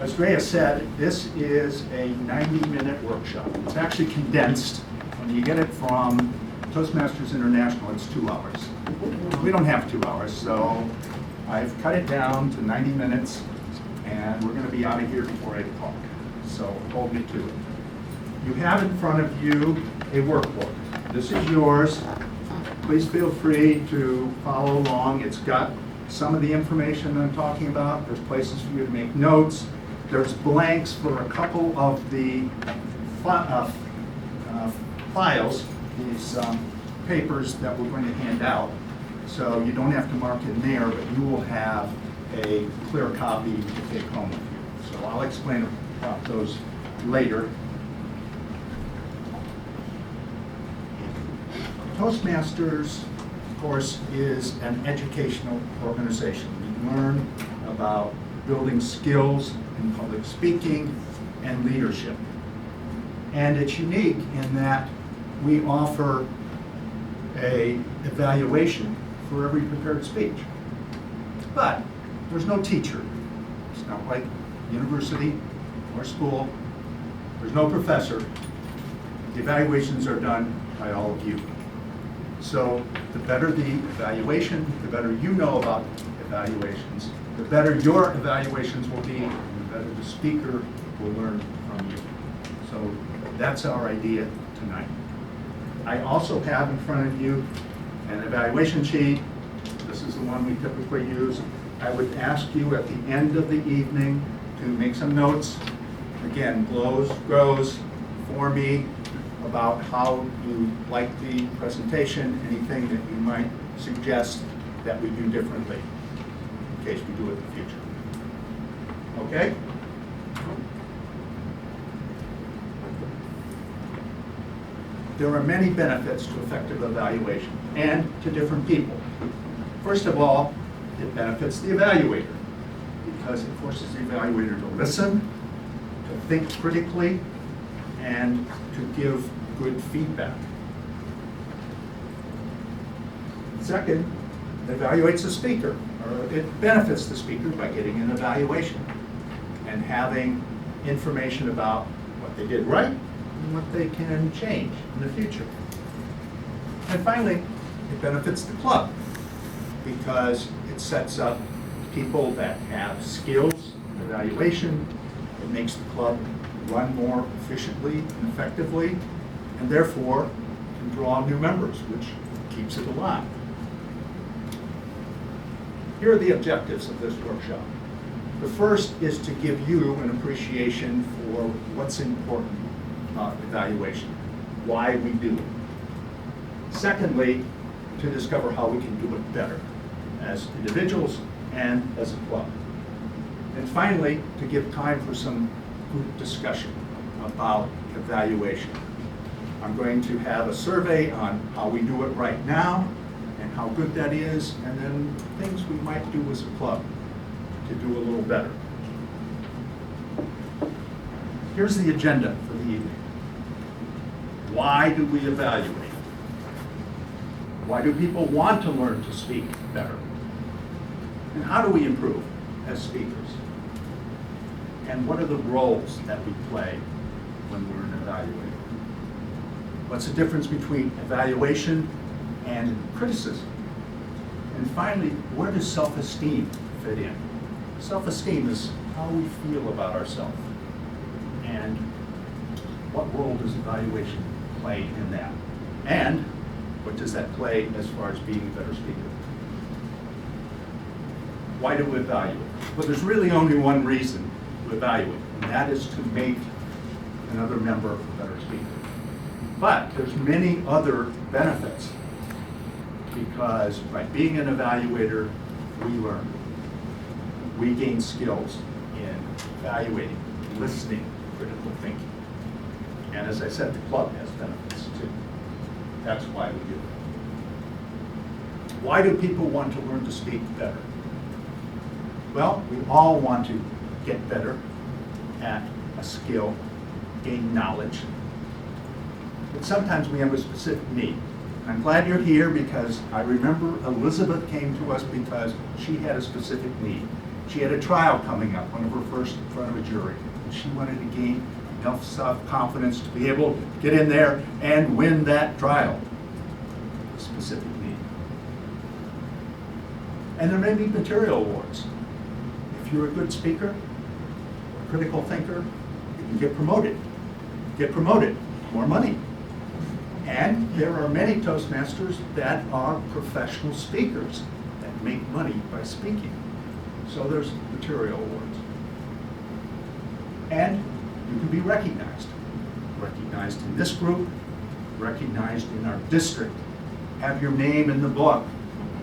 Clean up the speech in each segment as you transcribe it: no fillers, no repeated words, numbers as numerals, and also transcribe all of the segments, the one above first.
As Drea said, this is a 90-minute workshop. It's actually condensed. When you get it from Toastmasters International, it's 2 hours. We don't have 2 hours, so I've cut it down to 90 minutes, and we're going to be out of here before 8 o'clock. So hold me to it. You have in front of you a workbook. This is yours. Please feel free to follow along. It's got some of the information I'm talking about. There's places for you to make notes. There's blanks for a couple of the files, these papers that we're going to hand out. So you don't have to mark in there, but you will have a clear copy to take home with you. So I'll explain about those later. Toastmasters, of course, is an educational organization. We learn about building skills in public speaking and leadership. And it's unique in that we offer an evaluation for every prepared speech. But there's no teacher. It's not like university or school. There's no professor. The evaluations are done by all of you. So the better the evaluation, the better you know about evaluations, the better your evaluations will be, and the better the speaker will learn from you. So that's our idea tonight. I also have in front of you an evaluation sheet. This is the one we typically use. I would ask you at the end of the evening to make some notes. Again, grows for me about how you like the presentation, anything that you might suggest that we do differently in case we do it in the future. Okay? There are many benefits to effective evaluation and to different people. First of all, it benefits the evaluator because it forces the evaluator to listen, to think critically, and to give good feedback. Second, it evaluates the speaker, or it benefits the speaker by getting an evaluation and having information about what they did right and what they can change in the future. And finally, it benefits the club because it sets up people that have skills in evaluation. It makes the club run more efficiently and effectively, and therefore can draw new members, which keeps it alive. Here are the objectives of this workshop. The first is to give you an appreciation for what's important about evaluation, why we do it. Secondly, to discover how we can do it better as individuals and as a club. And finally, to give time for some group discussion about evaluation. I'm going to have a survey on how we do it right now and how good that is, and then things we might do as a club to do a little better. Here's the agenda for the evening. Why do we evaluate? Why do people want to learn to speak better? And how do we improve as speakers? And what are the roles that we play when we're an evaluator? What's the difference between evaluation and criticism? And finally, where does self-esteem fit in? Self-esteem is how we feel about ourselves. And what role does evaluation play in that? And what does that play as far as being a better speaker? Why do we evaluate? Well, there's really only one reason to evaluate, and that is to make another member a better speaker. But there's many other benefits because by being an evaluator, we learn. We gain skills in evaluating, listening, critical thinking. And as I said, the club has benefits too. That's why we do it. Why do people want to learn to speak better? Well, we all want to get better at a skill, gain knowledge. But sometimes we have a specific need. I'm glad you're here because I remember Elizabeth came to us because she had a specific need. She had a trial coming up, one of her first in front of a jury. And she wanted to gain enough self-confidence to be able to get in there and win that trial. Specific need. And there may be material awards. If you're a good speaker, a critical thinker, you can get promoted. Get promoted, more money. And there are many Toastmasters that are professional speakers that make money by speaking. So there's material awards. And you can be recognized. Recognized in this group, recognized in our district. Have your name in the book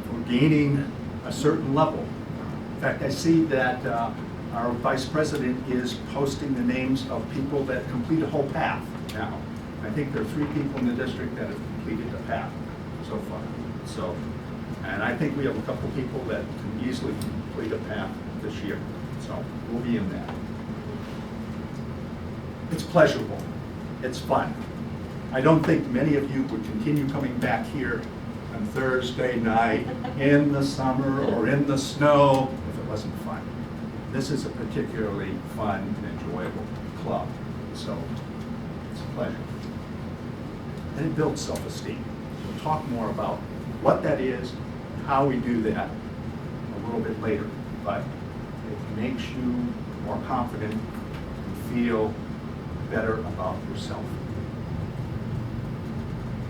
for gaining a certain level. In fact, I see that our vice president is posting the names of people that complete a whole path now. I think there are 3 people in the district that have completed the path so far. So, and I think we have a couple people that can easily complete a path this year. So we'll be in that. It's pleasurable. It's fun. I don't think many of you would continue coming back here on Thursday night in the summer or in the snow if it wasn't fun. This is a particularly fun and enjoyable club. So it's a pleasure. And it builds self-esteem. We'll talk more about what that is and how we do that a little bit later. But it makes you more confident and feel better about yourself.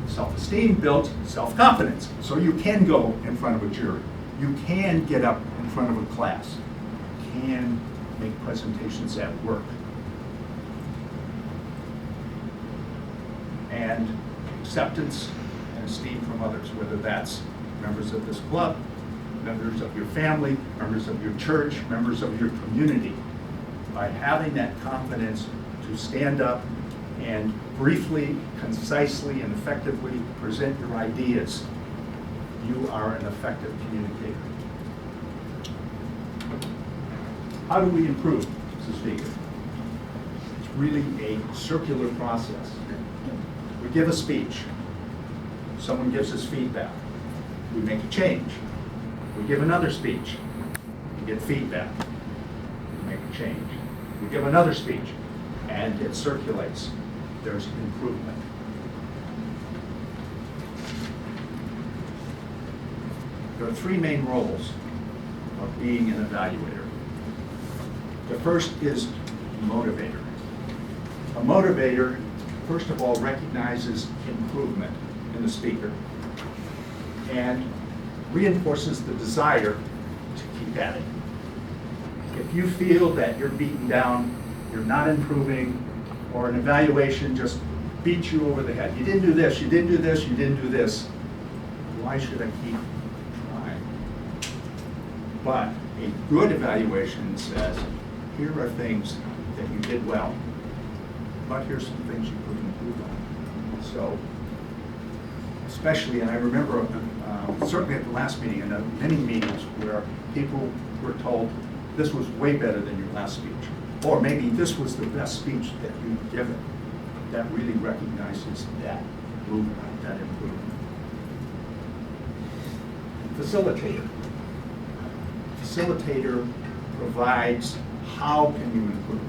Self-esteem builds self-confidence. So you can go in front of a jury. You can get up in front of a class. You can make presentations at work. And acceptance and esteem from others, whether that's members of this club, members of your family, members of your church, members of your community. By having that confidence to stand up and briefly, concisely, and effectively present your ideas, you are an effective communicator. How do we improve as a speaker? It's really a circular process. We give a speech. Someone gives us feedback. We make a change. We give another speech. We get feedback. We make a change. We give another speech, and it circulates. There's improvement. There are 3 main roles of being an evaluator. The first is motivator. A motivator, first of all, recognizes improvement in the speaker and reinforces the desire to keep at it. If you feel that you're beaten down, you're not improving, or an evaluation just beats you over the head. You didn't do this, you didn't do this, you didn't do this. Why should I keep trying? But a good evaluation says, here are things that you did well, but here's some things you could improve on. So, especially, and I remember certainly at the last meeting and many meetings where people were told, this was way better than your last speech. Or maybe this was the best speech that you've given. That really recognizes that movement, that improvement. Facilitator. Facilitator provides how can you improve.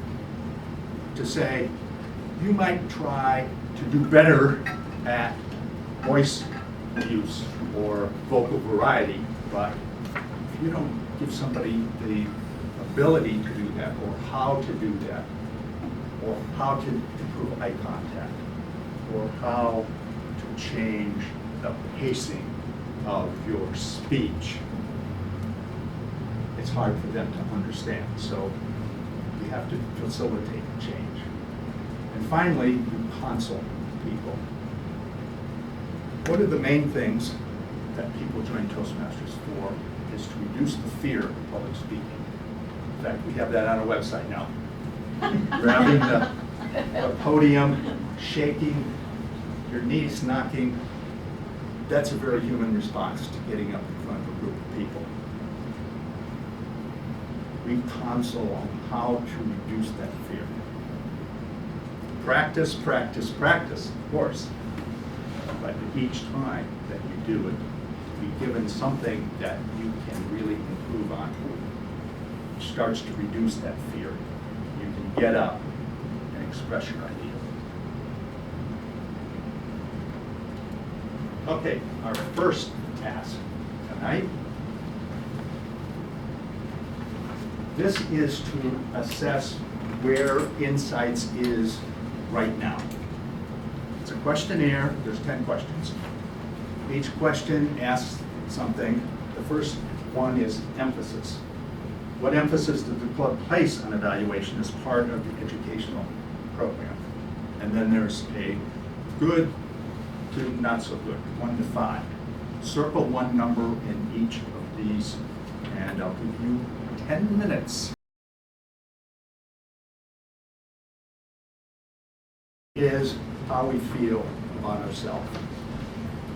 To say, you might try to do better at voice use or vocal variety, but if you don't give somebody the ability to do that, or how to do that, or how to improve eye contact, or how to change the pacing of your speech, it's hard for them to understand. So you have to facilitate change. And finally, you consult people. One of the main things that people join Toastmasters for is to reduce the fear of public speaking. In fact, we have that on our website now. Grabbing the podium, shaking, your knees knocking, that's a very human response to getting up in front of a group of people. We console on how to reduce that fear. Practice, practice, practice, of course. But each time that you do it, be given something that you can really improve on. starts to reduce that fear. You can get up and express your idea. Okay, our first task tonight. This is to assess where Insights is right now. It's a questionnaire, there's 10 questions. Each question asks something. The first one is emphasis. What emphasis does the club place on evaluation as part of the educational program? And then there's a good to not so good, 1 to 5. Circle one number in each of these, and I'll give you 10 minutes. Is how we feel about ourselves.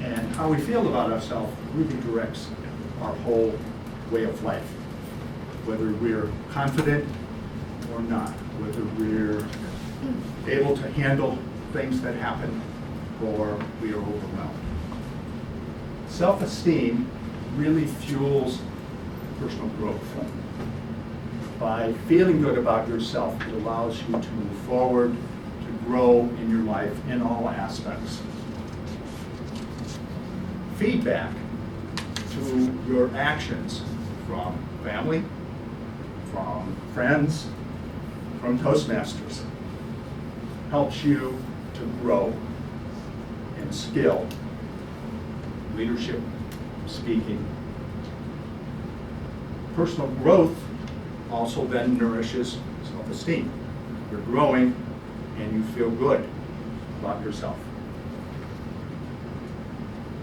And how we feel about ourselves really directs our whole way of life. Whether we're confident or not, whether we're able to handle things that happen or we are overwhelmed. Self-esteem really fuels personal growth. By feeling good about yourself, it allows you to move forward, to grow in your life in all aspects. Feedback to your actions from family, from friends, from Toastmasters helps you to grow in skill, leadership, speaking. Personal growth also then nourishes self-esteem. You're growing and you feel good about yourself.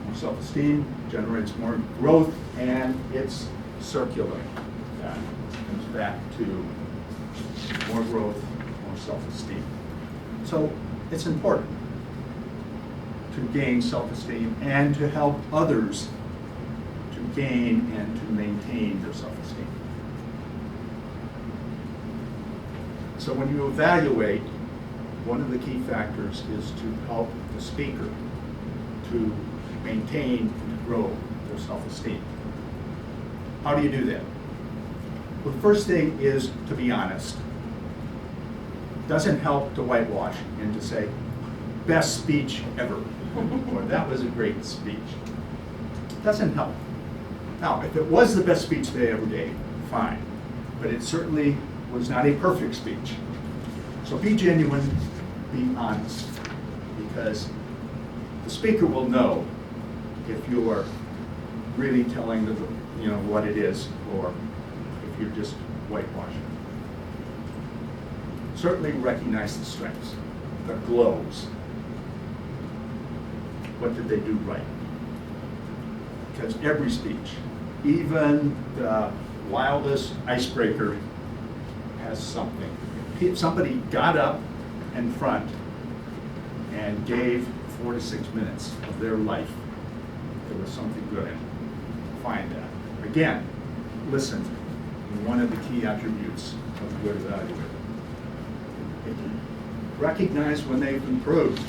More self-esteem generates more growth, and it's circular. That comes back to more growth, more self-esteem. So it's important to gain self-esteem and to help others to gain and to maintain their self-esteem. So when you evaluate, one of the key factors is to help the speaker to maintain and to grow their self-esteem. How do you do that? Well, the first thing is to be honest. It doesn't help to whitewash and to say, best speech ever, or that was a great speech. It doesn't help. Now, if it was the best speech they ever gave, fine. But it certainly was not a perfect speech. So be genuine, be honest, because the speaker will know if you are really telling them, what it is, or if you're just whitewashing. Certainly recognize the strengths, the glows. What did they do right? Because every speech, even the wildest icebreaker, has something. If somebody got up in front and gave 4 to 6 minutes of their life, there was something good in it. Find that. Again, listen, one of the key attributes of a good evaluator. Recognize when they've improved,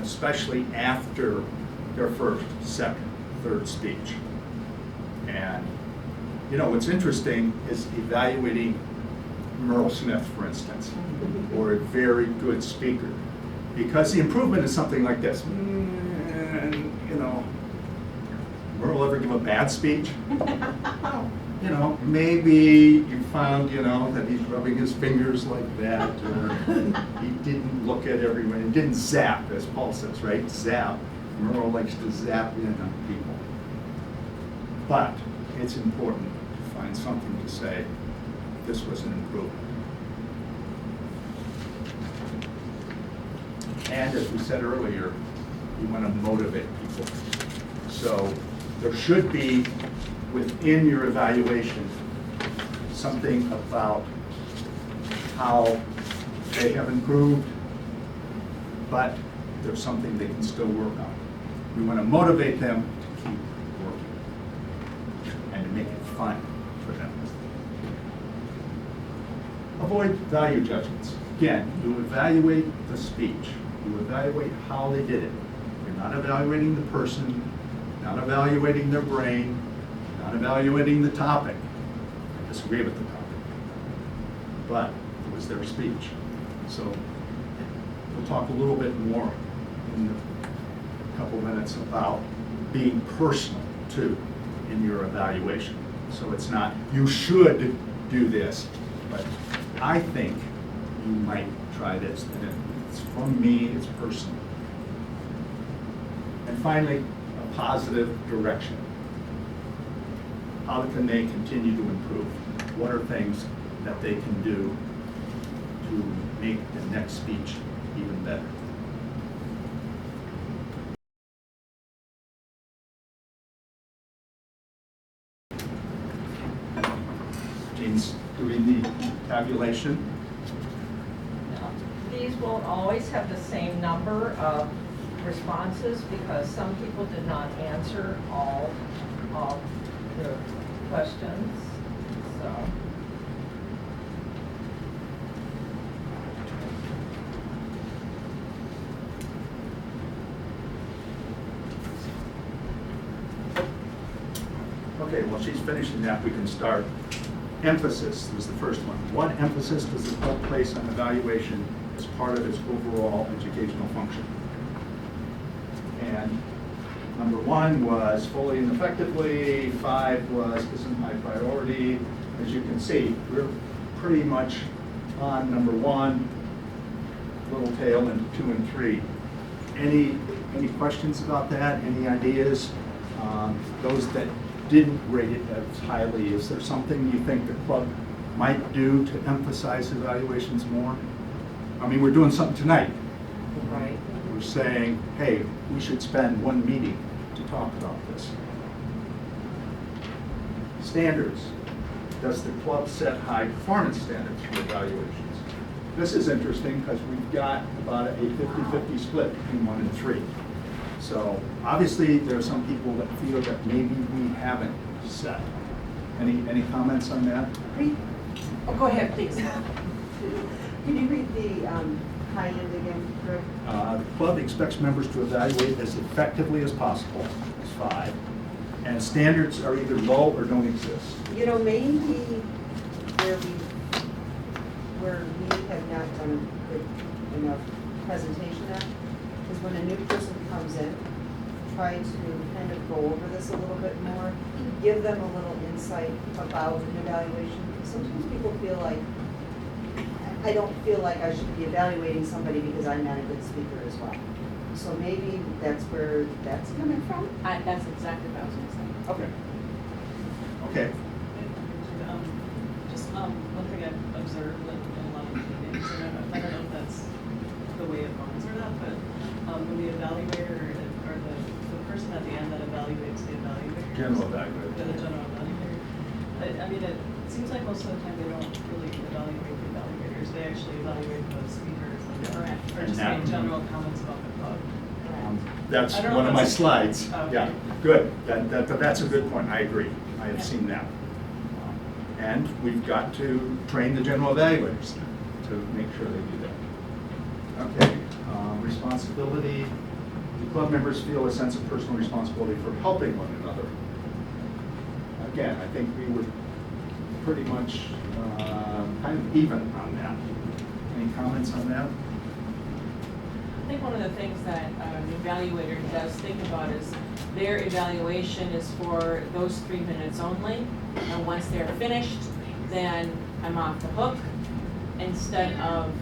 especially after their first, second, third speech. And what's interesting is evaluating Merle Smith, for instance, or a very good speaker, because the improvement is something like this. Merle ever give a bad speech? Maybe you found, that he's rubbing his fingers like that, or he didn't look at everyone, he didn't zap, as Paul says, right? Zap. Merle likes to zap in on people. But it's important to find something to say, this was an improvement. And as we said earlier, you want to motivate people. So there should be, within your evaluation, something about how they have improved, but there's something they can still work on. We want to motivate them to keep working and to make it fun for them. Avoid value judgments. Again, you evaluate the speech. You evaluate how they did it. You're not evaluating the person, not evaluating their brain, not evaluating the topic. I disagree with the topic. but it was their speech. So we'll talk a little bit more in a couple minutes about being personal too in your evaluation. So it's not, you should do this, but I think you might try this. And it's from me, it's personal. And finally, a positive direction. How can they continue to improve? What are things that they can do to make the next speech even better? James, do we need tabulation? No. These won't always have the same number of responses because some people did not answer all of the questions, so. Okay, well, she's finishing that, we can start. Emphasis was the first one. What emphasis does the club place on evaluation as part of its overall educational function? And number 1 was fully and effectively, 5 was isn't high priority. As you can see, we're pretty much on number 1, little tail into 2 and 3. Any questions about that? Any ideas? Those that didn't rate it as highly, is there something you think the club might do to emphasize evaluations more? I mean, we're doing something tonight. Right. We're saying, hey, we should spend 1 meeting to talk about this. Standards. Does the club set high performance standards for evaluations? This is interesting because we've got about a 50-50 split between 1 and 3. So obviously there are some people that feel that maybe we haven't set. Any comments on that? Oh, go ahead, please. Can you read the high end again, Rick? The club expects members to evaluate as effectively as possible, is 5. And standards are either low or don't exist. You know, maybe where we have not done a good enough presentation at is when a new person comes in, try to kind of go over this a little bit more, give them a little insight about an evaluation. Sometimes people feel like, I don't feel like I should be evaluating somebody because I'm not a good speaker as well. So maybe that's where that's coming from. That's exactly what I was going to say. Okay. Okay. Just one thing I've observed in a lot of meetings, and I don't know if that's the way it runs or not, but when the evaluator or the person at the end that evaluates the evaluator, General evaluator. the general evaluator, I mean, it seems like most of the time they don't really evaluate the evaluators. They actually evaluate the speakers or just make general comments about the club. That's I don't know one of if my that's- slides. Okay. Yeah, good. That's a good point. I agree. I have seen that. And we've got to train the general evaluators to make sure they do that. Okay, responsibility. Do club members feel a sense of personal responsibility for helping one another? Again, I think we were pretty much kind of even on that. Any comments on that? I think one of the things that an evaluator does think about is their evaluation is for those 3 minutes only. And once they're finished, then I'm off the hook, instead of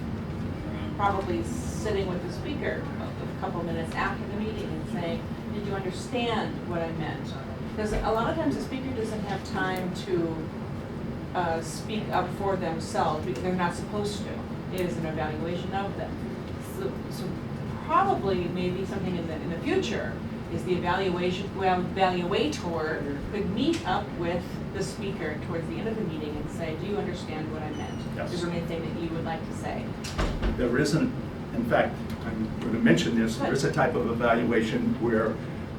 probably sitting with the speaker a couple minutes after the meeting and saying, did you understand what I meant? Because a lot of times the speaker doesn't have time to speak up for themselves because they're not supposed to. It is an evaluation of them. So probably maybe something in the future is the evaluator could meet up with the speaker towards the end of the meeting and say, do you understand what I meant? Yes. Is there anything that you would like to say? There isn't, in fact, I'm going to mention this, there is a type of evaluation where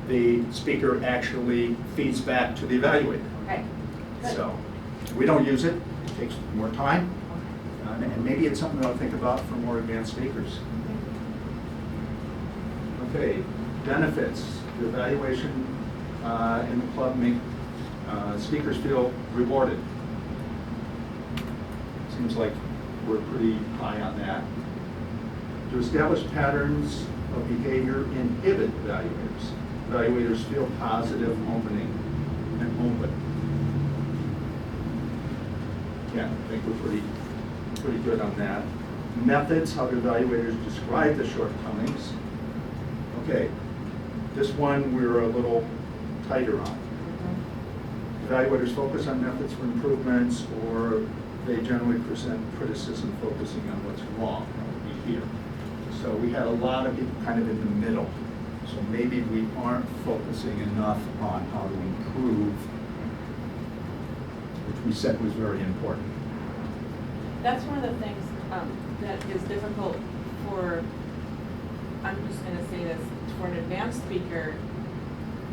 the speaker actually feeds back to the evaluator. Okay, good. So we don't use it, it takes more time, and maybe it's something I'll think about for more advanced speakers. Okay, benefits. The evaluation in the club make speakers feel rewarded. Seems like we're pretty high on that. To establish patterns of behavior inhibit evaluators. Evaluators feel positive, opening, and open. Yeah, I think we're pretty good on that. Methods, how do evaluators describe the shortcomings? Okay, this one we're a little tighter on. Evaluators focus on methods for improvements, or they generally present criticism focusing on what's wrong. That would be here. So we had a lot of people kind of in the middle. So maybe we aren't focusing enough on how to improve, which we said was very important. That's one of the things that is difficult for, I'm just gonna say this, for an advanced speaker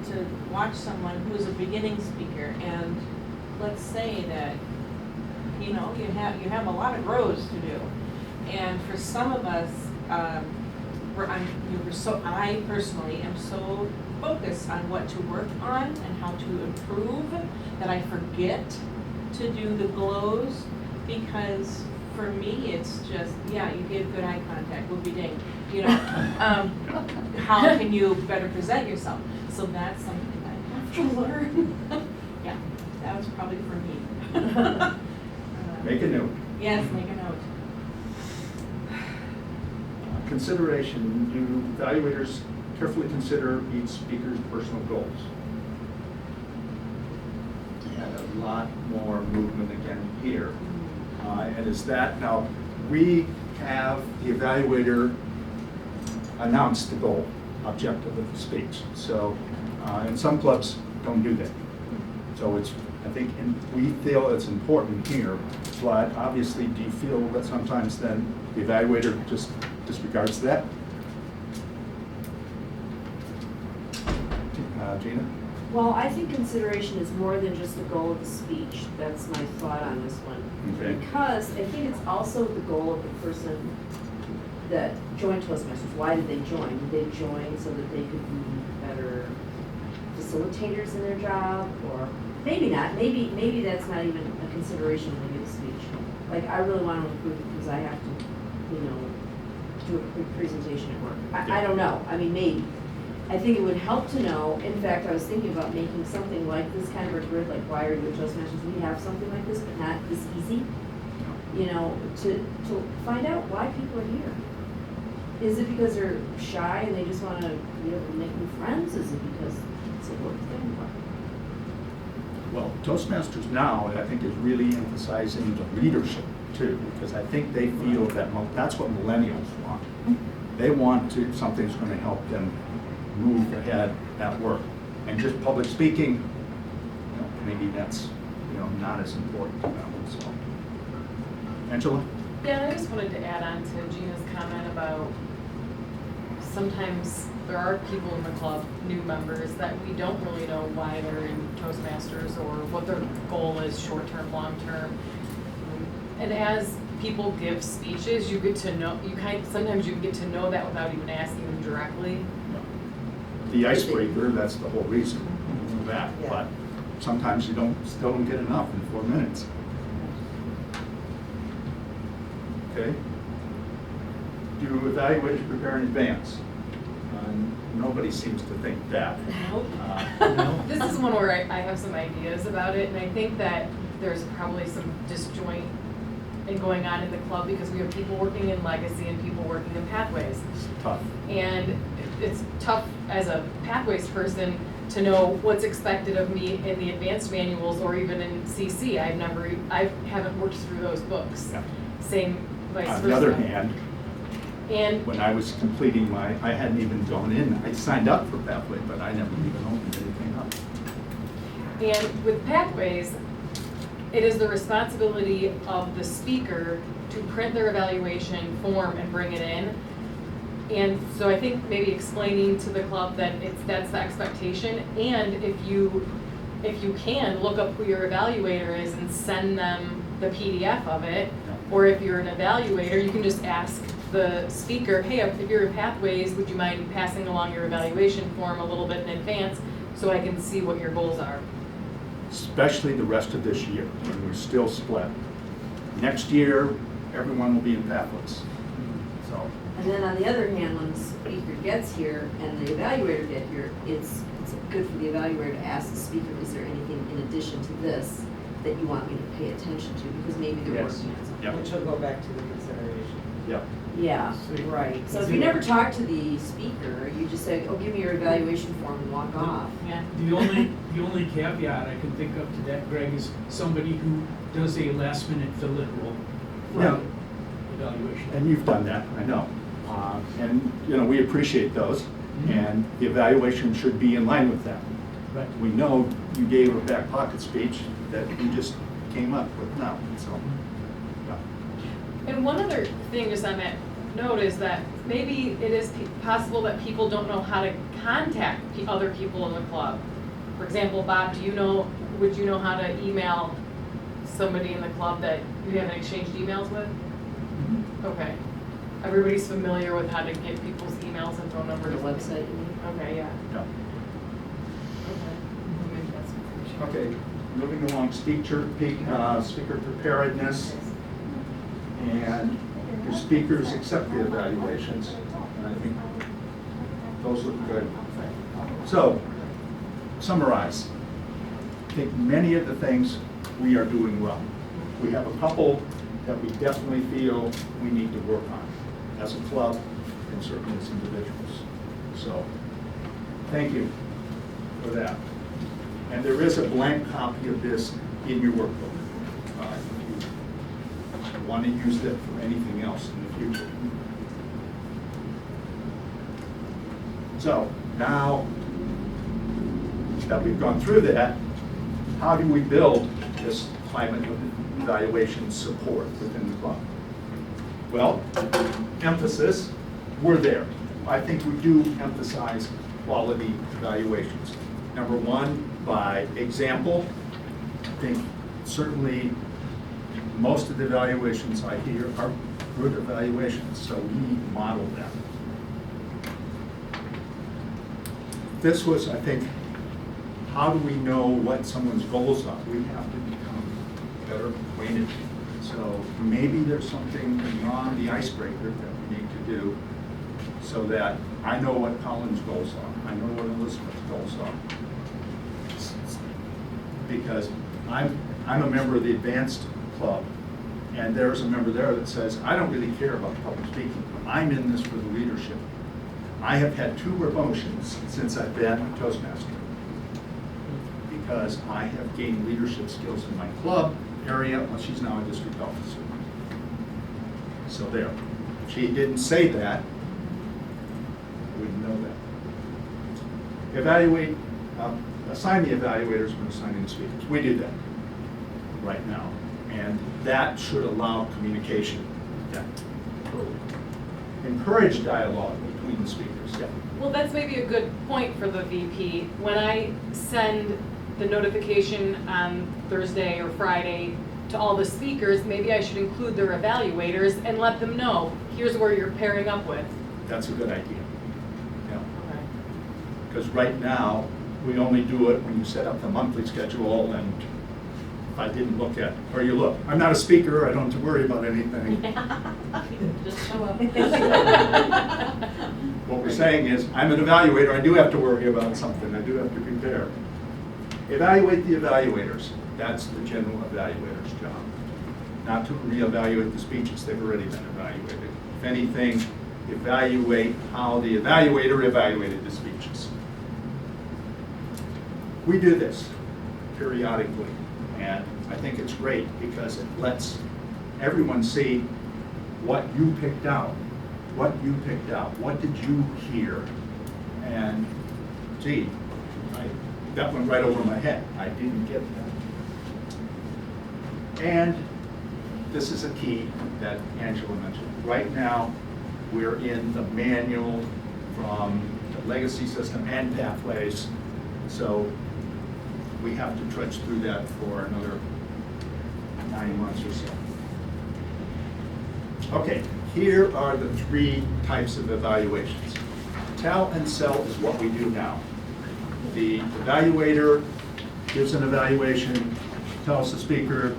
to watch someone who's a beginning speaker, and let's say that, you know, you have a lot of grows to do. And for some of us, I personally am so focused on what to work on and how to improve that I forget to do the glows, because for me, it's just, yeah, you give good eye contact, whoopie ding, you know. How can you better present yourself? So that's something I have to learn. Yeah, that was probably for me. Make a note. Yes, make a note. Consideration, do evaluators carefully consider each speaker's personal goals? We had a lot more movement again here. And is that, now, we have the evaluator announce the goal, objective of the speech. So, and some clubs don't do that. So it's, I think, we feel it's important here, but obviously, do you feel that sometimes then the evaluator just disregards that? Gina? Well, I think consideration is more than just the goal of the speech. That's my thought on this one. Okay. Because I think it's also the goal of the person that joined Toastmasters. Why did they join? Did they join so that they could be better facilitators in their job? Or maybe not. Maybe that's not even a consideration when they give a speech. Like, I really want to improve it because I have to, you know, do a quick presentation at work. I don't know. I mean, maybe. I think it would help to know, in fact, I was thinking about making something like this kind of a grid, like why are you at Toastmasters? We have something like this, but not this easy, you know, to find out why people are here. Is it because they're shy and they just want to be able to make new friends? Is it because it's a work thing? Well, Toastmasters now, I think, is really emphasizing the leadership too, because I think they feel that that's what millennials want. They want something that's going to help them move ahead at work. And just public speaking, you know, maybe that's, you know, not as important to them. So, Angela? Yeah, I just wanted to add on to Gina's comment about sometimes there are people in the club, new members, that we don't really know why they're in Toastmasters or what their goal is, short-term, long-term. And as people give speeches, you get to know, sometimes you can get to know that without even asking them directly. The icebreaker, that's the whole reason for that. Yeah. But sometimes you still don't get enough in 4 minutes. Okay. Do evaluators prepare in advance? Nobody seems to think that. Nope. No? This is one where I have some ideas about it, and I think that there's probably some disjoint going on in the club because we have people working in legacy and people working in pathways. It's tough. And it's tough as a pathways person to know what's expected of me in the advanced manuals or even in CC. I haven't worked through those books. Yeah. Same vice versa. On the other hand, and when I was completing I hadn't even gone in, I signed up for Pathway, but I never even opened anything up. And with pathways, it is the responsibility of the speaker to print their evaluation form and bring it in. And so I think maybe explaining to the club that that's the expectation, and if you can, look up who your evaluator is and send them the PDF of it, or if you're an evaluator, you can just ask the speaker, hey, if you're in Pathways, would you mind passing along your evaluation form a little bit in advance so I can see what your goals are? Especially the rest of this year, when we're still split. Next year, everyone will be in pathways. So, And then on the other hand, when the speaker gets here and the evaluator get here, it's good for the evaluator to ask the speaker, is there anything in addition to this that you want me to pay attention to? Because maybe they're Yes. working on something. Yep. Which will go back to the consideration. yeah. Yeah, right. So if you never talk to the speaker, you just say, oh, give me your evaluation form and walk off. Yeah. The only caveat I can think of to that, Greg, is somebody who does a last minute fill-in role Yeah. evaluation. And you've done that, I know. And, you know, we appreciate those, and the evaluation should be in line with that. Right. We know you gave a back pocket speech that you just came up with now, so, yeah. And one other thing just on that note is that maybe it is possible that people don't know how to contact other people in the club. For example, Bob, would you know how to email somebody in the club that you haven't exchanged emails with? Okay. Everybody's familiar with how to get people's emails and phone The numbers? website, you mean? Okay, yeah. Yeah. Okay. Maybe that's information. Okay, moving along, speaker preparedness, and your speakers accept the evaluations, and I think those look good. So, summarize. I think many of the things we are doing well. We have a couple that we definitely feel we need to work on as a club and certainly as individuals. So, thank you for that. And there is a blank copy of this in your workbook. If you want to use that for anything else in the future. So now that we've gone through that, how do we build this climate of evaluation support within the club? Well, emphasis, we're there. I think we do emphasize quality evaluations. Number one, by example. I think certainly most of the evaluations I hear are good evaluations, so we model them. This was, I think, how do we know what someone's goals are? We have to become better acquainted. So maybe there's something beyond the icebreaker that we need to do so that I know what Colin's goals are. I know what Elizabeth's goals are. Because I'm a member of the advanced club, and there's a member there that says, I don't really care about public speaking. I'm in this for the leadership. I have had 2 promotions since I've been a Toastmaster because I have gained leadership skills in my club area. Well, she's now a district officer. So there. If she didn't say that, I wouldn't know that. Assign the evaluators when assigning the speakers. We do that right now. And that should allow communication. Yeah. Encourage dialogue between the speakers. Yeah. Well, that's maybe a good point for the VP. When I send the notification on Thursday or Friday to all the speakers, maybe I should include their evaluators and let them know, here's where you're pairing up with. That's a good idea. Yeah. Okay. Because right now, we only do it when you set up the monthly schedule, and if I didn't look at, or you look, I'm not a speaker, I don't have to worry about anything. Just show up. What we're saying is, I'm an evaluator, I do have to worry about something, I do have to prepare. Evaluate the evaluators. That's the general evaluator's job. Not to reevaluate the speeches, they've already been evaluated. If anything, evaluate how the evaluator evaluated the speeches. We do this periodically, and I think it's great because it lets everyone see what you picked out. What you picked out. What did you hear? And gee, that went right over my head. I didn't get that. And this is a key that Angela mentioned. Right now, we're in the manual from the legacy system and pathways. So we have to trudge through that for another 9 months or so. Okay, here are the 3 types of evaluations. Tell and sell is what we do now. The evaluator gives an evaluation, tells the speaker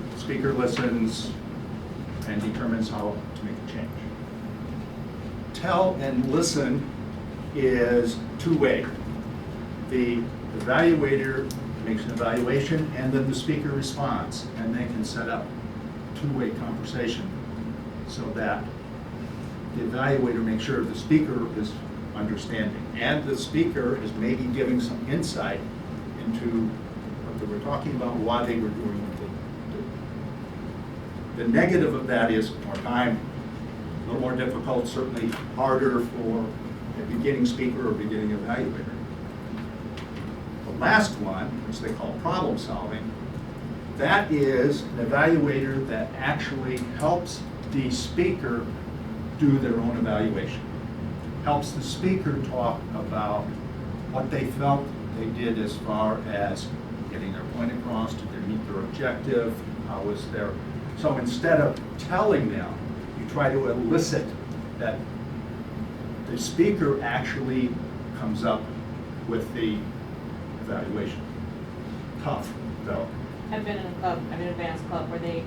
listens, and determines how to make a change. Tell and listen is two-way. The evaluator makes an evaluation, and then the speaker responds, and they can set up two-way conversation so that the evaluator makes sure the speaker is understanding, and the speaker is maybe giving some insight into what they were talking about, why they were doing what they did. The negative of that is more time, a little more difficult, certainly harder for a beginning speaker or beginning evaluator. The last one, which they call problem solving, that is an evaluator that actually helps the speaker do their own evaluation. Helps the speaker talk about what they felt they did as far as getting their point across, did they meet their objective, how was their... So instead of telling them, you try to elicit that the speaker actually comes up with the evaluation. Tough, though. I've been in a club, I'm in an advanced club where they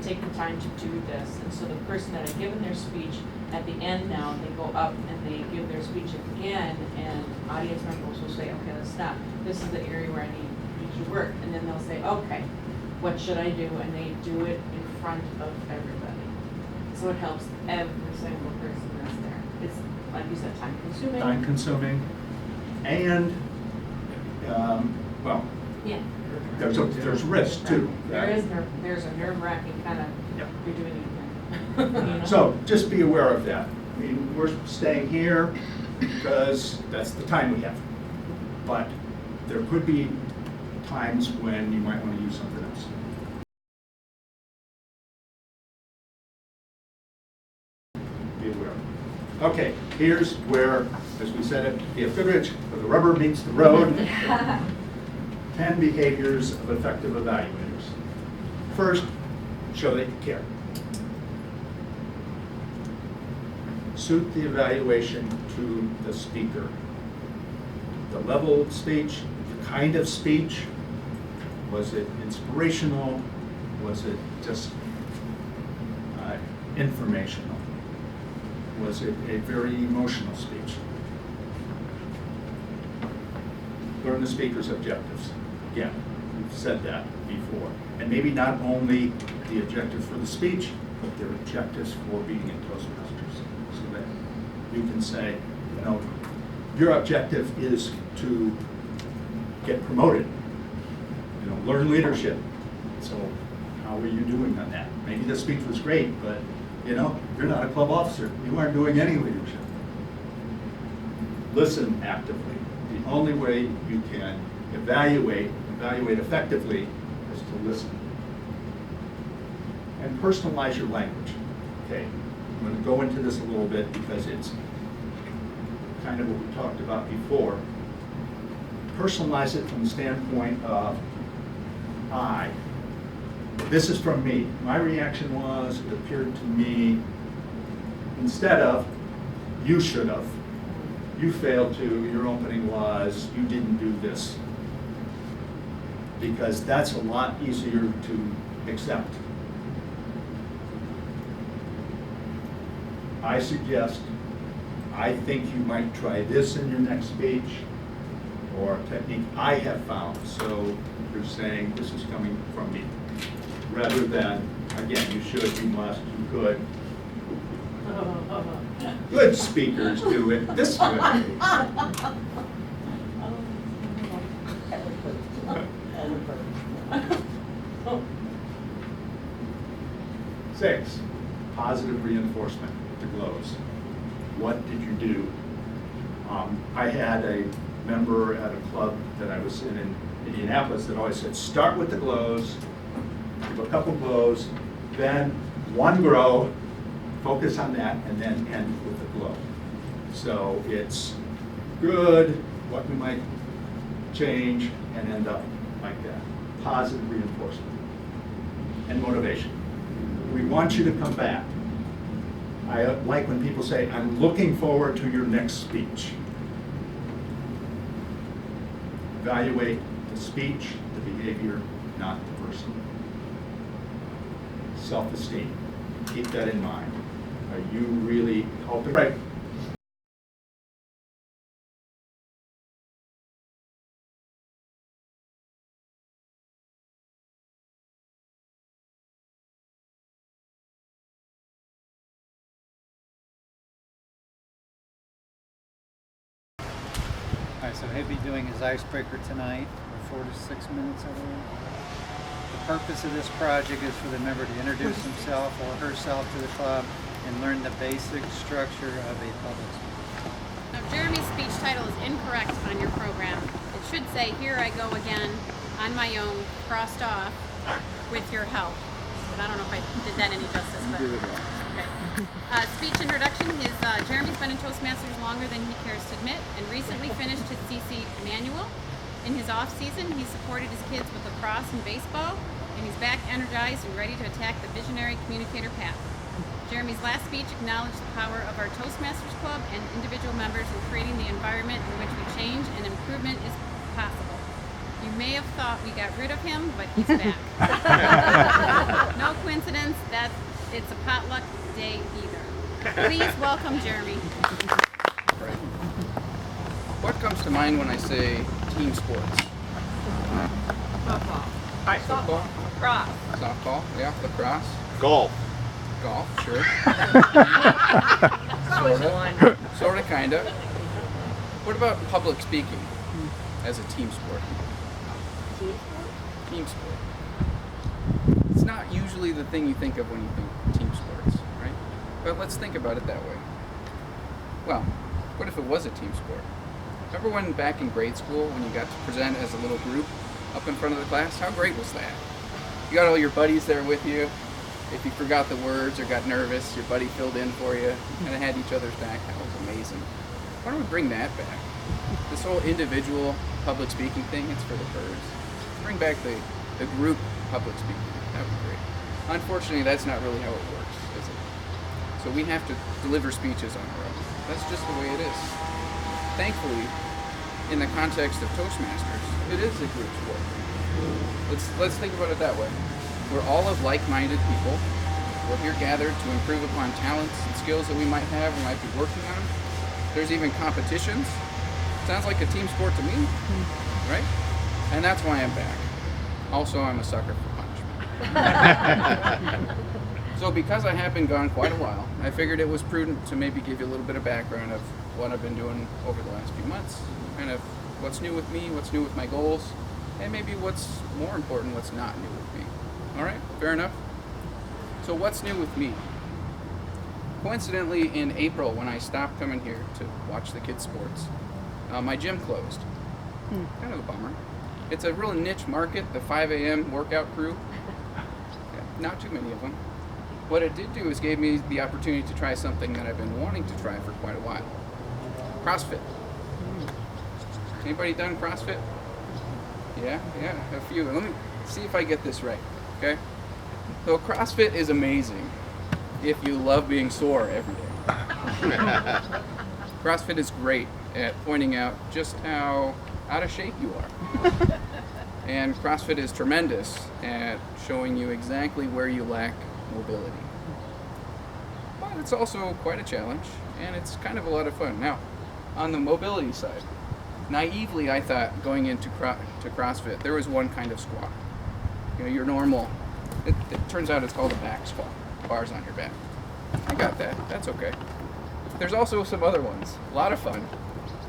take the time to do this, and so the person that had given their speech, at the end now, they go up and they give their speech again, and audience members will say, okay, let's stop. This is the area where I need you to work, and then they'll say, okay, what should I do? And they do it in front of everybody. So it helps every single person that's there. It's, like you said, time consuming. Time consuming, and, well, Yeah. there's risk too. There's a nerve-wracking kind of, Yep. you're doing it again. You know? So just be aware of that. I mean, we're staying here because that's the time we have. But there could be times when you might want to use something else. Be aware. Okay, here's where, as we said at the Goodrich, where the rubber meets the road. 10 behaviors of effective evaluators. First, show that you care. Suit the evaluation to the speaker. The level of speech, the kind of speech. Was it inspirational? Was it just informational? Was it a very emotional speech? Learn the speaker's objectives. Again, we've said that before. And maybe not only the objectives for the speech, but their objectives for being in Toastmasters. So that you can say, you know, your objective is to get promoted, you know, learn leadership. So how are you doing on that? Maybe the speech was great, but you know, you're not a club officer. You aren't doing any leadership. Listen actively. The only way you can evaluate effectively is to listen. And personalize your language. Okay, I'm going to go into this a little bit because it's kind of what we talked about before. Personalize it from the standpoint of I. This is from me. My reaction was, it appeared to me, instead of, you should have. You failed to, your opening was, you didn't do this. Because that's a lot easier to accept. I suggest, I think you might try this in your next speech, or a technique I have found. So you're saying, this is coming from me. Rather than, again, you should, you must, you could. Good speakers do it this way. 6, positive reinforcement with the glows. What did you do? I had a member at a club that I was in Indianapolis that always said, start with the glows, give a couple glows, then one grow, focus on that, and then end with a glow. So it's good, what we might change, and end up like that. Positive reinforcement. And motivation. We want you to come back. I like when people say, I'm looking forward to your next speech. Evaluate the speech, the behavior, not the person. Self-esteem. keep that in mind. Are you really helping? Right. All right, so he'll be doing his icebreaker tonight for 4 to 6 minutes, I believe. The purpose of this project is for the member to introduce himself or herself to the club and learn the basic structure of a public speech. Now, Jeremy's speech title is incorrect on your program. It should say, "Here I go again, on my own, crossed off, with your help." But I don't know if I did that any justice. But, okay. Speech introduction is Jeremy's been in Toastmasters longer than he cares to admit, and recently finished his CC manual. In his off season, he supported his kids with lacrosse and baseball, and he's back energized and ready to attack the visionary communicator path. Jeremy's last speech acknowledged the power of our Toastmasters Club and individual members in creating the environment in which we change and improvement is possible. You may have thought we got rid of him, but he's back. No coincidence that it's a potluck day either. Please welcome Jeremy. What comes to mind when I say team sports? Football. Football? Cross. Softball? Yeah, lacrosse? Golf. Golf, sure. Always one. Sorta, kinda. What about public speaking as a team sport? Team sport. It's not usually the thing you think of when you think team sports, right? But let's think about it that way. Well, what if it was a team sport? Remember when back in grade school when you got to present as a little group up in front of the class? How great was that? You got all your buddies there with you. If you forgot the words or got nervous, your buddy filled in for you and had each other's back. That was amazing. Why don't we bring that back? This whole individual public speaking thing, it's for the birds. Bring back the group public speaking. That would be great. Unfortunately, that's not really how it works, is it? So we have to deliver speeches on our own. That's just the way it is. Thankfully, in the context of Toastmasters, it is a group sport. Let's think about it that way. We're all of like-minded people. We're here gathered to improve upon talents and skills that we might have, we might be working on. There's even competitions. Sounds like a team sport to me, right? And that's why I'm back. Also, I'm a sucker for punishment. So because I have been gone quite a while, I figured it was prudent to maybe give you a little bit of background of what I've been doing over the last few months, kind of what's new with me, what's new with my goals, and maybe what's more important, what's not new with me. All right, fair enough? So what's new with me? Coincidentally, in April, when I stopped coming here to watch the kids' sports, my gym closed. Kind of a bummer. It's a real niche market, the 5 a.m. workout crew. Yeah, not too many of them. What it did do is gave me the opportunity to try something that I've been wanting to try for quite a while. CrossFit. Anybody done CrossFit? Yeah, a few. Let me see if I get this right, okay? So CrossFit is amazing if you love being sore every day. CrossFit is great at pointing out just how out of shape you are. And CrossFit is tremendous at showing you exactly where you lack mobility. But it's also quite a challenge, and it's kind of a lot of fun. Now, on the mobility side, naively I thought going into CrossFit there was one kind of squat. You know, your normal, it turns out it's called a back squat, bars on your back. I got that, that's okay. There's also some other ones, a lot of fun.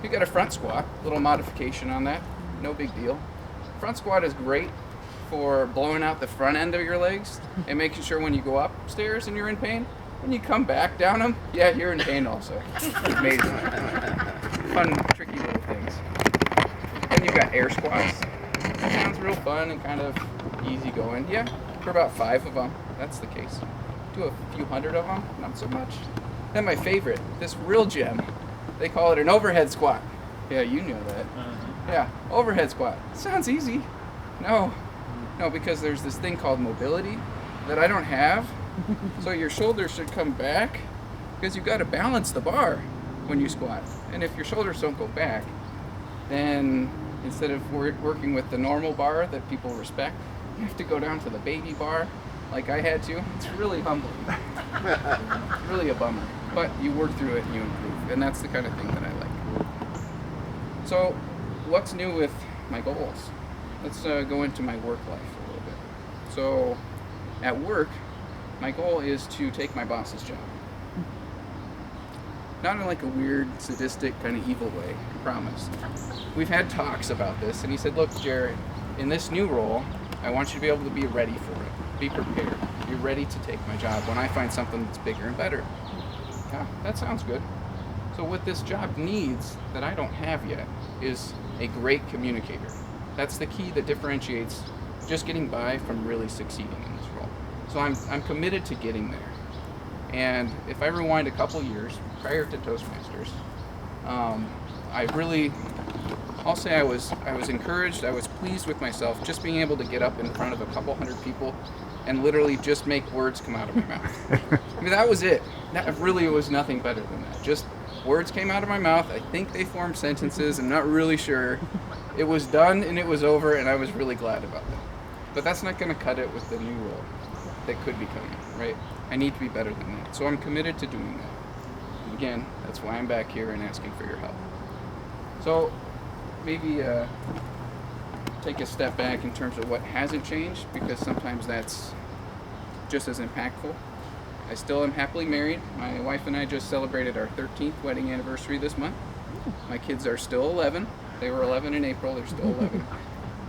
You got a front squat, little modification on that, no big deal. Front squat is great for blowing out the front end of your legs and making sure when you go upstairs and you're in pain, when you come back down them, yeah, you're in pain also. Amazing. Fun, tricky little things. Then you got air squats. Sounds real fun and kind of easy going. Yeah, for about 5 of them, that's the case. Do a few hundred of them, not so much. Then my favorite, this real gem. They call it an overhead squat. Yeah, you know that. Yeah, overhead squat. Sounds easy. No, because there's this thing called mobility that I don't have. So your shoulders should come back because you've got to balance the bar when you squat. And if your shoulders don't go back, then instead of working with the normal bar that people respect, you have to go down to the baby bar, like I had to, it's really humbling. It's really a bummer. But you work through it and you improve, and that's the kind of thing that I like. So, what's new with my goals? Let's go into my work life a little bit. So, at work, my goal is to take my boss's job. Not in like a weird, sadistic, kind of evil way, I promise. We've had talks about this, and he said, look, Jared, in this new role, I want you to be able to be ready for it. Be prepared. Be ready to take my job when I find something that's bigger and better. Yeah, that sounds good. So what this job needs that I don't have yet is a great communicator. That's the key that differentiates just getting by from really succeeding in this role. So I'm committed to getting there. And if I rewind a couple years prior to Toastmasters, I'll say I was encouraged, I was pleased with myself just being able to get up in front of a couple hundred people and literally just make words come out of my mouth. I mean, that was it. That really was nothing better than that. Just words came out of my mouth. I think they formed sentences. I'm not really sure. It was done and it was over, and I was really glad about that. But that's not going to cut it with the new role that could be coming, right? I need to be better than that. So I'm committed to doing that. Again, that's why I'm back here and asking for your help. So maybe take a step back in terms of what hasn't changed, because sometimes that's just as impactful. I still am happily married. My wife and I just celebrated our 13th wedding anniversary this month. My kids are still 11. They were 11 in April. They're still 11.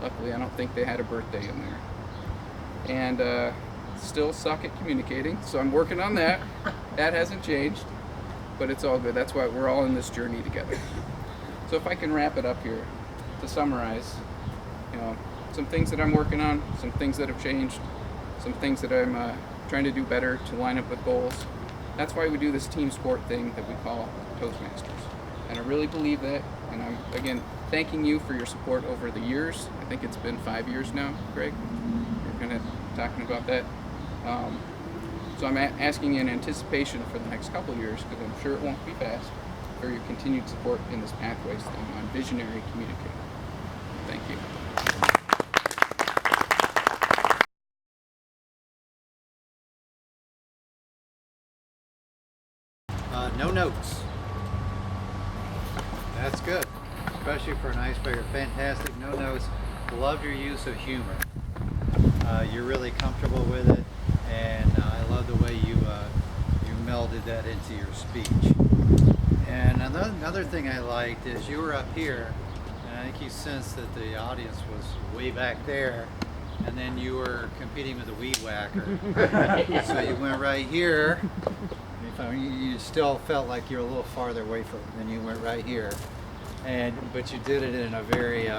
Luckily, I don't think they had a birthday in there. And still suck at communicating, so I'm working on that. That hasn't changed, but it's all good. That's why we're all in this journey together. So if I can wrap it up here, to summarize, some things that I'm working on, some things that have changed, some things that I'm trying to do better to line up with goals. That's why we do this team sport thing that we call Toastmasters. And I really believe that, and I'm, again, thanking you for your support over the years. I think it's been 5 years now, Greg. We're kind of talking about that. So I'm asking in anticipation for the next couple of years, because I'm sure it won't be fast, for your continued support in this Pathways thing on visionary communicator. Thank you. No notes. That's good, especially for an icebreaker. Fantastic. No notes. Love your use of humor. You're really comfortable with it, and I love the way you melded that into your speech. And another thing I liked is you were up here, and I think you sensed that the audience was way back there, and then you were competing with a weed whacker. So you went right here. You still felt like you were a little farther away from it, and you went right here. But you did it in a very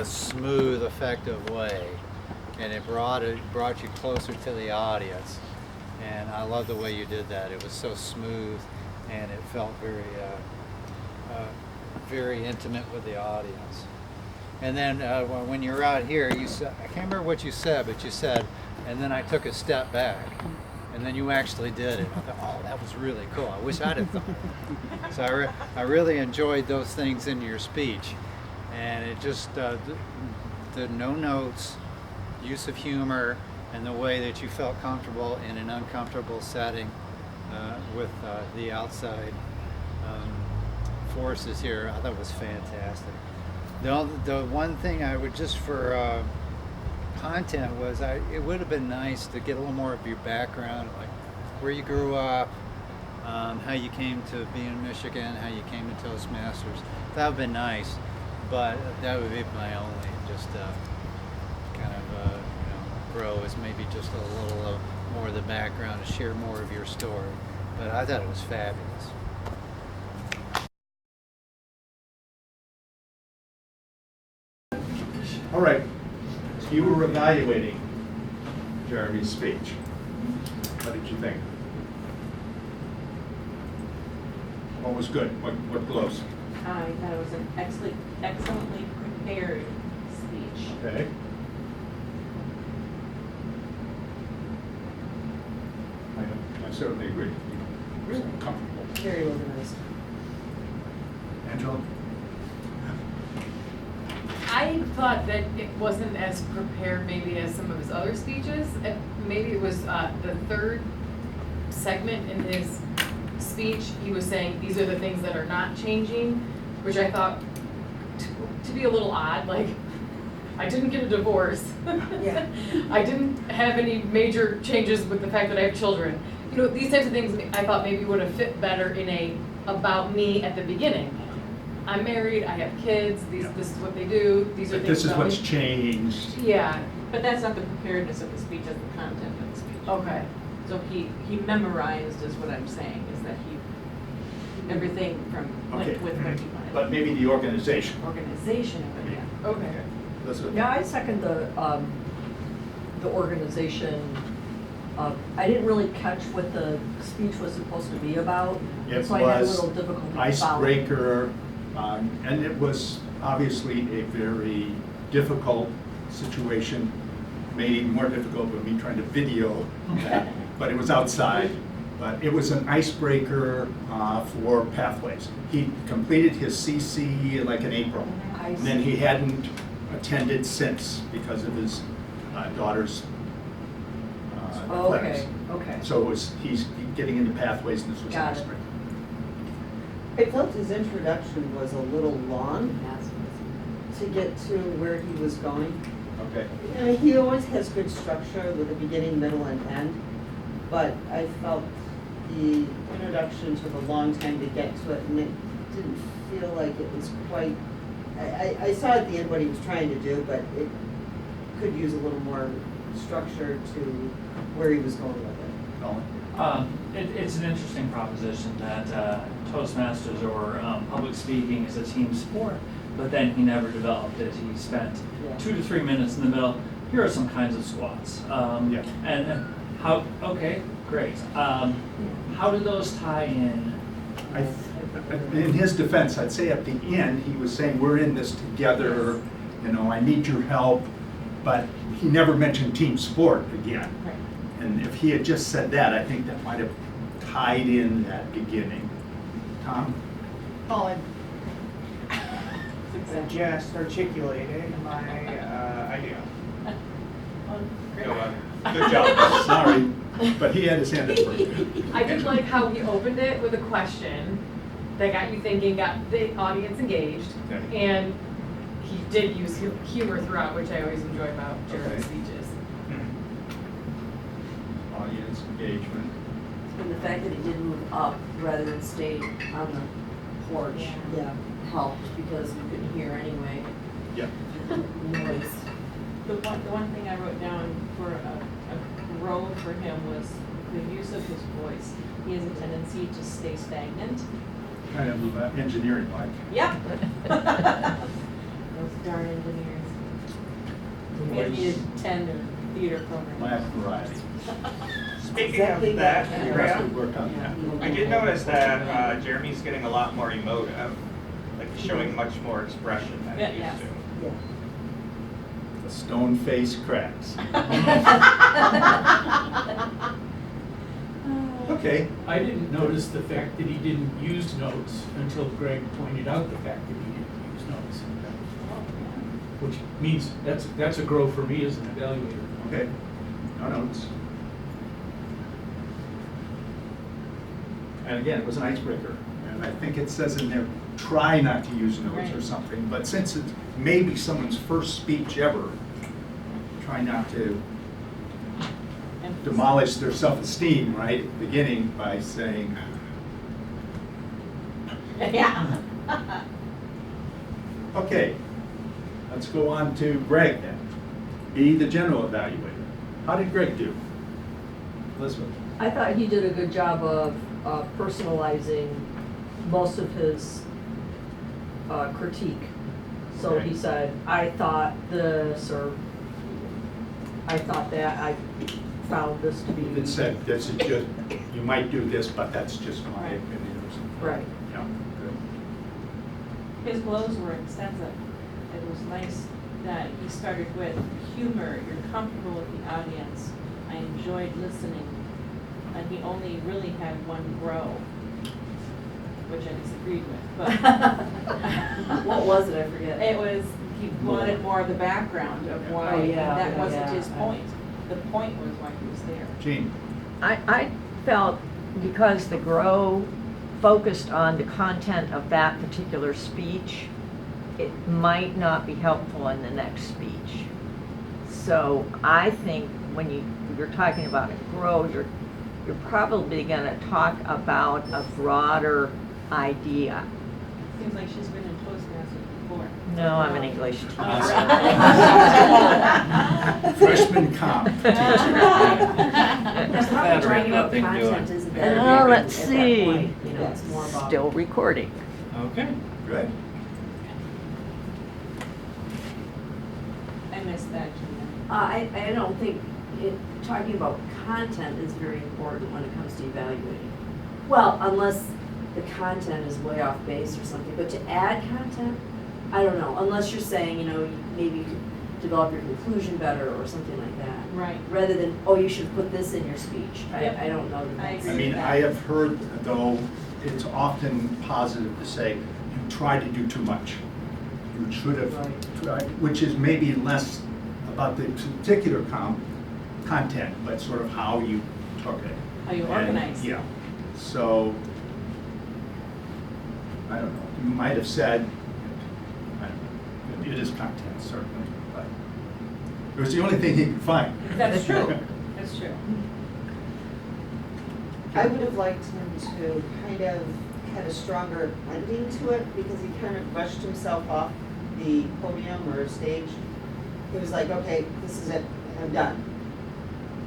smooth, effective way, and it brought you closer to the audience. And I love the way you did that. It was so smooth, and it felt very intimate with the audience. And then when you were out here, you said, I can't remember what you said, but you said, and then I took a step back. And then you actually did it. I thought, oh, that was really cool. I wish I'd have thought of that. So I really enjoyed those things in your speech. And it just, the no notes, use of humor, and the way that you felt comfortable in an uncomfortable setting with the outside forces here, I thought was fantastic. The one thing I would just for content was it would have been nice to get a little more of your background, like where you grew up, how you came to be in Michigan, how you came to Toastmasters. That would have been nice, but that would be my only just kind of grow is maybe just a little more of the background to share more of your story. But I thought it was fabulous. All right, so you were evaluating Jeremy's speech. What did you think? What was good? What blows? I thought it was an excellently prepared speech. Okay. I certainly agree. Really comfortable. Very organized. Angela? I thought that it wasn't as prepared maybe as some of his other speeches. Maybe it was the third segment in his speech, he was saying these are the things that are not changing, which I thought to be a little odd, like, I didn't get a divorce. Yeah. I didn't have any major changes with the fact that I have children. You know, these types of things I thought maybe would have fit better in a about me at the beginning. I'm married, I have kids, this is what they do, these are But things this is about what's me. changed. Yeah, But that's not the preparedness of the speech, that's the content of the speech. okay. So he memorized is what I'm saying, is that everything from, Okay. with what he wanted. But maybe the organization. Organization of it, yeah. Okay. Elizabeth? Yeah, I second the organization. I didn't really catch what the speech was supposed to be about, It so I had a was little difficulty following. icebreaker, and it was obviously a very difficult situation, made even more difficult with me trying to video that, but it was outside. But it was an icebreaker for pathways. He completed his CC like in April, I and then see. he hadn't attended since because of his daughter's athletics. Okay. So it was, he's getting into pathways, and this was an Got it. icebreaker. I felt his introduction was a little long to get to where he was going. Okay. You know, he always has good structure with a beginning, middle, and end, but I felt the introduction took a long time to get to it, and it didn't feel like it was quite, I saw at the end what he was trying to do, but it could use a little more structure to where he was going with it. Colin? It's an interesting proposition that Toastmasters or public speaking is a team sport, but then he never developed it. He spent Yeah. 2 to 3 minutes in the middle. Here are some kinds of squats. Yeah. And how, okay, great. How do those tie in? In his defense, I'd say at the end, he was saying, we're in this together, you know, I need your help, but he never mentioned team sport again. Right. And if he had just said that, I think that might have tied in that beginning. Tom? Colin, just articulated my idea. Good job. Sorry, but he had his hand up first. I did like how he opened it with a question that got you thinking, got the audience engaged, Okay. and he did use humor throughout, which I always enjoy about Jeremy's Okay. speeches. Audience engagement. And the fact that it did move up rather than stay on the porch Yeah. helped because we couldn't hear anyway. Yeah. Noise. The one thing I wrote down for a grow for him was the use of his voice. He has a tendency to stay stagnant. Kind of engineering like. Yep. Those darn engineers. We had needed 10 theater programs. Lack of variety. Speaking Exactly of that, that. The rest would work on that. I did notice that Jeremy's getting a lot more emotive, like showing much more expression than he Yeah, used to. Yeah. The stone face cracks. Okay. I didn't notice the fact that he didn't use notes until Greg pointed out the fact that he didn't use notes. Which means that's a grow for me as an evaluator. Okay. No notes. And again, it was an icebreaker. And I think it says in there, try not to use notes or Right. something. But since it's maybe someone's first speech ever, try not to demolish their self-esteem right at the beginning by saying, Yeah. okay, let's go on to Greg then. Be the general evaluator. How did Greg do? Elizabeth? I thought he did a good job of personalizing most of his critique. So Okay. he said, I thought this, or I thought that, I found this to be. It said, this is just, you might do this, but that's just my Right. opinion or something. Right. Yeah, good. His blows were extensive. It was nice that he started with humor, you're comfortable with the audience, I enjoyed listening, and he only really had one grow, which I disagreed with, but. What was it? I forget. It was he wanted more of the background of why, Oh, and yeah, that wasn't yeah. his point. The point was why he was there. Gene? I felt because the GROW focused on the content of that particular speech, it might not be helpful in the next speech. So I think when you're talking about a GROW, you're probably gonna talk about a broader idea. Seems like she's been in Toastmasters before. No, I'm an English teacher. Freshman comp teacher. That's probably talking about Nothing doing. content isn't that Oh, important let's at that see. point, you know, it's more about. Still recording. Okay. Good. I missed that, Gina. I don't think talking about content is very important when it comes to evaluating. Well, unless the content is way off base or something, but to add content, I don't know, unless you're saying, you know, maybe you could develop your conclusion better or something like that. Right. Rather than, oh, you should put this in your speech. Yep. I don't know that I that's. I mean, I have heard, though, it's often positive to say, you try to do too much. You should have Right. tried, which is maybe less about the particular content, but sort of how you took it. How you And, organize. Yeah. So, I don't know, you might have said, I don't know, it is content, certainly, but it was the only thing he could find. That's true. That's true. I would have liked him to kind of had a stronger ending to it because he kind of rushed himself off the podium or stage. He was like, okay, this is it, I'm done.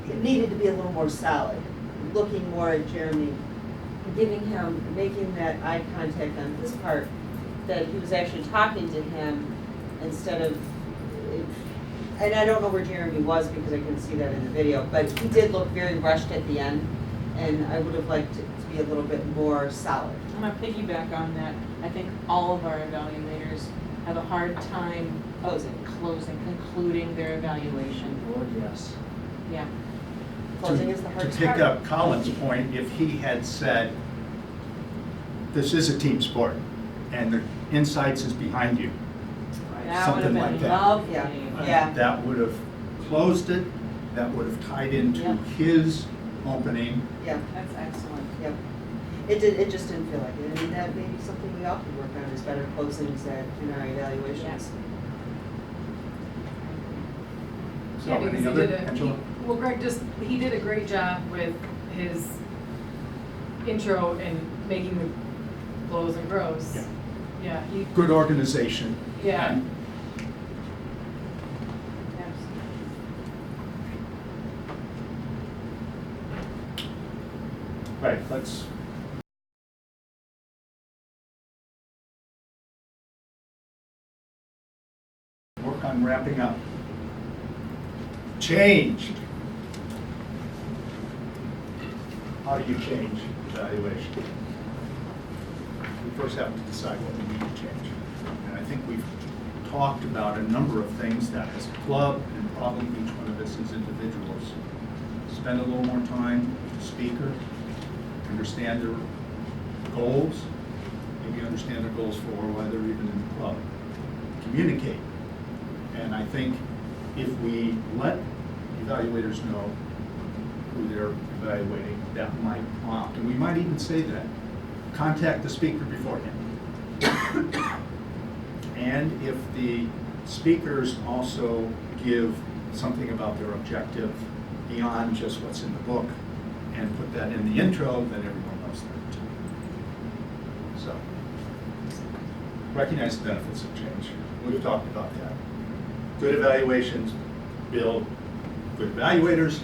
It needed to be a little more solid, looking more at Jeremy, giving him, making that eye contact on his part, that he was actually talking to him instead of, and I don't know where Jeremy was because I couldn't see that in the video, but he did look very rushed at the end, and I would have liked it to be a little bit more solid. I'm gonna piggyback on that. I think all of our evaluators have a hard time concluding their evaluation. Lord, yes. Yeah. Closing is the hardest To pick part. up Colin's point, if he had said, this is a team sport, and the insights is behind you, That would have something like been that. lovely. Yeah. That would have closed it, that would have tied into Yep. his opening. Yeah, That's excellent. yep. It just didn't feel like it. I mean, that may be something we all could work on, is better closings in our evaluations. So, Yeah, because any he other, did Angela? well, Greg he did a great job with his intro and making the blows and grows. Yeah. Yeah, Good organization. yeah. And Right, let's work on wrapping up. Change. How do you change evaluation? We first have to decide what we need to change. And I think we've talked about a number of things that as a club and probably each one of us as individuals. Spend a little more time with the speaker, understand their goals, maybe understand their goals for why they're even in the club. Communicate. And I think if we let evaluators know who they're evaluating, that might prompt, and we might even say that, contact the speaker beforehand. And if the speakers also give something about their objective beyond just what's in the book and put that in the intro, then everyone knows that too. So, recognize the benefits of change. We've talked about that. Good evaluations build good evaluators,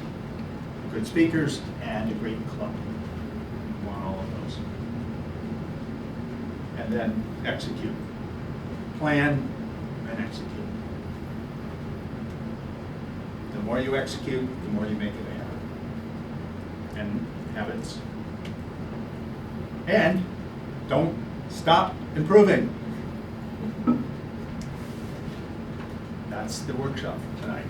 good speakers, and a great club. We want all of those. And then execute. Plan and execute. The more you execute, the more you make it a habit. And habits. And don't stop improving. That's the workshop tonight.